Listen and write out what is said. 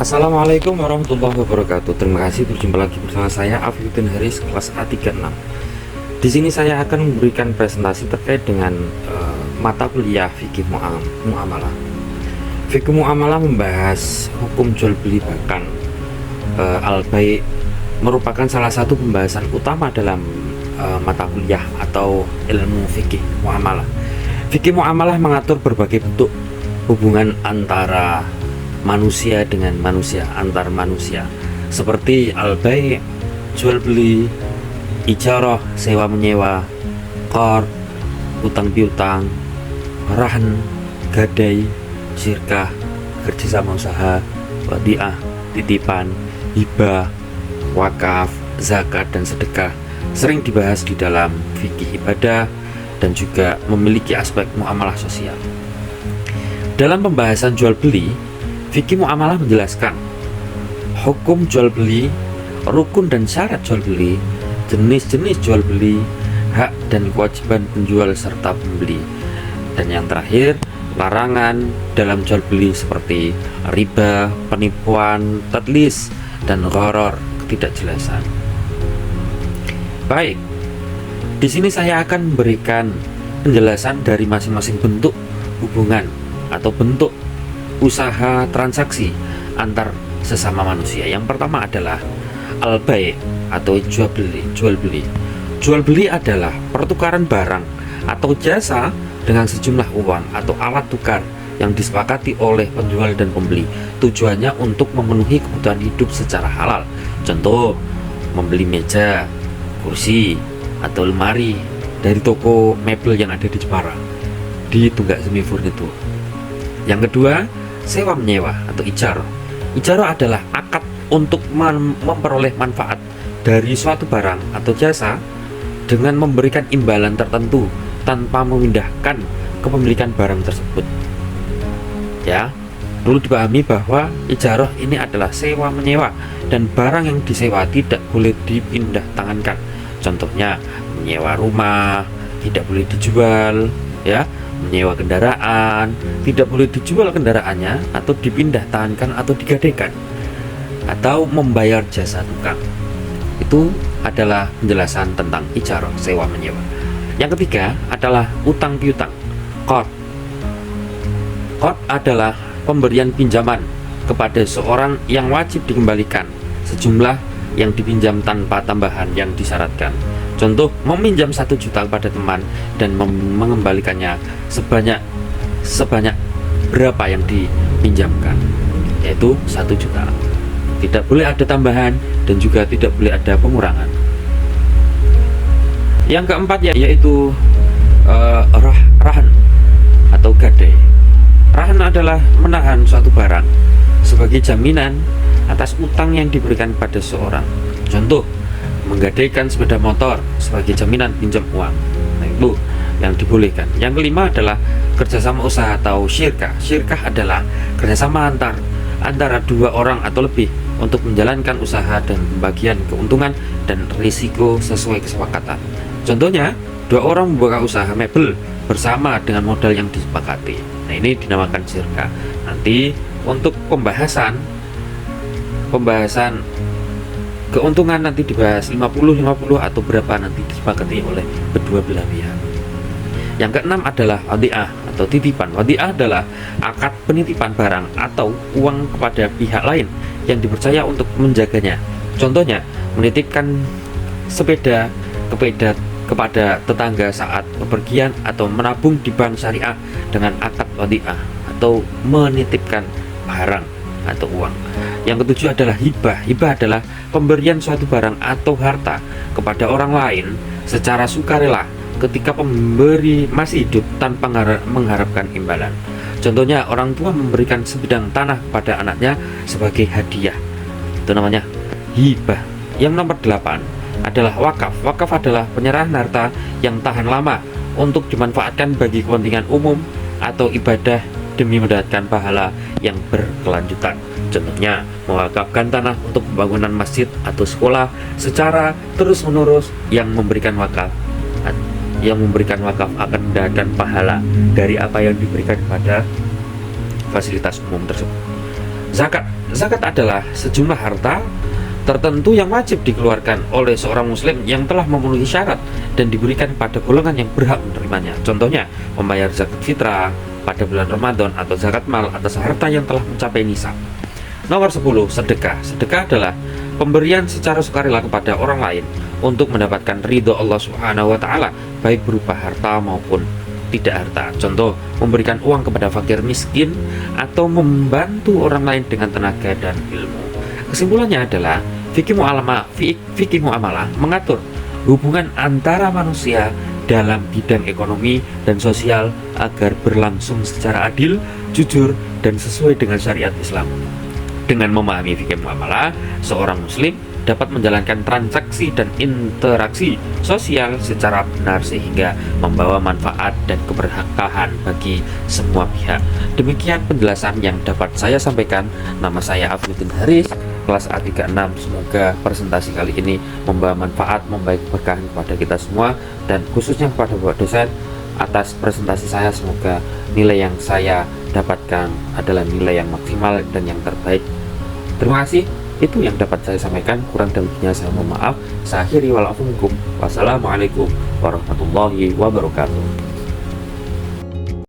Assalamualaikum warahmatullahi wabarakatuh. Terima kasih berjumpa lagi bersama saya Afifuddin Haris kelas A36. Di sini saya akan memberikan presentasi terkait dengan mata kuliah fikih muamalah. Fikih muamalah membahas hukum jual beli, bahkan al-bai' merupakan salah satu pembahasan utama dalam mata kuliah atau ilmu fikih muamalah. Fikih muamalah mengatur berbagai bentuk hubungan antara manusia dengan manusia, antar manusia, seperti al-bai', jual beli, ijarah, sewa menyewa, qard, utang piutang, rahan, gadai, syirkah, kerjasama usaha, wadiah, titipan, hibah, wakaf, zakat, dan sedekah. Sering dibahas di dalam fikih ibadah dan juga memiliki aspek muamalah sosial. Dalam pembahasan jual beli, fikih muamalah menjelaskan hukum jual beli, rukun dan syarat jual beli, jenis-jenis jual beli, hak dan kewajiban penjual serta pembeli, dan yang terakhir, larangan dalam jual beli seperti riba, penipuan, tadlis, dan gharar, ketidakjelasan. Baik, di sini saya akan memberikan penjelasan dari masing-masing bentuk hubungan atau bentuk usaha transaksi antar sesama manusia. Yang pertama adalah al-bai' atau jual beli. Jual beli adalah pertukaran barang atau jasa dengan sejumlah uang atau alat tukar yang disepakati oleh penjual dan pembeli. Tujuannya untuk memenuhi kebutuhan hidup secara halal. Contoh, membeli meja, kursi, atau lemari dari toko mebel yang ada di Jepara, di Tunggak Semi Furnitur. Yang kedua, sewa menyewa atau ijarah. Ijarah adalah akad untuk memperoleh manfaat dari suatu barang atau jasa dengan memberikan imbalan tertentu tanpa memindahkan kepemilikan barang tersebut. Ya, dulu dipahami bahwa ijarah ini adalah sewa menyewa dan barang yang disewa tidak boleh dipindah tangankan. Contohnya, menyewa rumah tidak boleh dijual, ya. Menyewa kendaraan tidak boleh dijual kendaraannya atau dipindah tangankan atau digadaikan, atau membayar jasa tukang. Itu adalah penjelasan tentang ijarah, sewa menyewa. Yang ketiga adalah utang piutang, qard. Qard adalah pemberian pinjaman kepada seorang yang wajib dikembalikan sejumlah yang dipinjam tanpa tambahan yang disyaratkan. Contoh, meminjam 1 juta kepada teman dan mengembalikannya sebanyak berapa yang dipinjamkan, yaitu 1 juta. Tidak boleh ada tambahan dan juga tidak boleh ada pengurangan. Yang keempat yaitu rahan atau gadai. Rahan adalah menahan suatu barang sebagai jaminan atas utang yang diberikan pada seorang. Contoh, menggadaikan sepeda motor sebagai jaminan pinjam uang. Nah, itu yang dibolehkan. Yang kelima adalah kerjasama usaha atau syirkah. Syirkah adalah kerjasama antara 2 orang atau lebih untuk menjalankan usaha dan pembagian keuntungan dan risiko sesuai kesepakatan. Contohnya, 2 orang membuka usaha mebel bersama dengan modal yang disepakati. Nah, ini dinamakan syirkah. Nanti untuk pembahasan keuntungan nanti dibahas 50-50 atau berapa nanti disepakati oleh kedua belah pihak. Yang keenam adalah wadiah atau titipan. Wadiah adalah akad penitipan barang atau uang kepada pihak lain yang dipercaya untuk menjaganya. Contohnya, menitipkan sepeda kepada tetangga saat bepergian atau menabung di bank syariah dengan akad wadiah atau menitipkan barang atau uang. Yang ketujuh adalah hibah. Hibah adalah pemberian suatu barang atau harta kepada orang lain secara sukarela ketika pemberi masih hidup tanpa mengharapkan imbalan. Contohnya, orang tua memberikan sebidang tanah pada anaknya sebagai hadiah. Itu namanya hibah. Yang nomor 8 adalah wakaf. Wakaf adalah penyerahan harta yang tahan lama untuk dimanfaatkan bagi kepentingan umum atau ibadah demi mendapatkan pahala yang berkelanjutan. Contohnya, mewakafkan tanah untuk pembangunan masjid atau sekolah secara terus-menerus. Yang memberikan wakaf akan mendapatkan pahala dari apa yang diberikan kepada fasilitas umum tersebut. Zakat. Zakat adalah sejumlah harta tertentu yang wajib dikeluarkan oleh seorang muslim yang telah memenuhi syarat dan diberikan pada golongan yang berhak menerimanya. Contohnya, membayar zakat fitrah pada bulan Ramadan atau zakat mal atas harta yang telah mencapai nisab. Nomor 10, sedekah. Sedekah adalah pemberian secara sukarela kepada orang lain untuk mendapatkan ridho Allah Subhanahu wa taala, baik berupa harta maupun tidak harta. Contoh, memberikan uang kepada fakir miskin atau membantu orang lain dengan tenaga dan ilmu. Kesimpulannya adalah fikih muamalah mengatur hubungan antara manusia dalam bidang ekonomi dan sosial agar berlangsung secara adil, jujur, dan sesuai dengan syariat Islam. Dengan memahami fikih muamalah, seorang muslim dapat menjalankan transaksi dan interaksi sosial secara benar sehingga membawa manfaat dan keberkahan bagi semua pihak. Demikian penjelasan yang dapat saya sampaikan. Nama saya Afnuddin Haris, kelas A36. Semoga presentasi kali ini membawa manfaat, membawa keberkahan kepada kita semua, dan khususnya kepada Bapak dosen. Atas presentasi saya, semoga nilai yang saya dapatkan adalah nilai yang maksimal dan yang terbaik. Terima kasih. Itu yang dapat saya sampaikan. Kurang dan lebihnya saya mohon maaf. Saya akhiri, walaupun. Wassalamualaikum warahmatullahi wabarakatuh.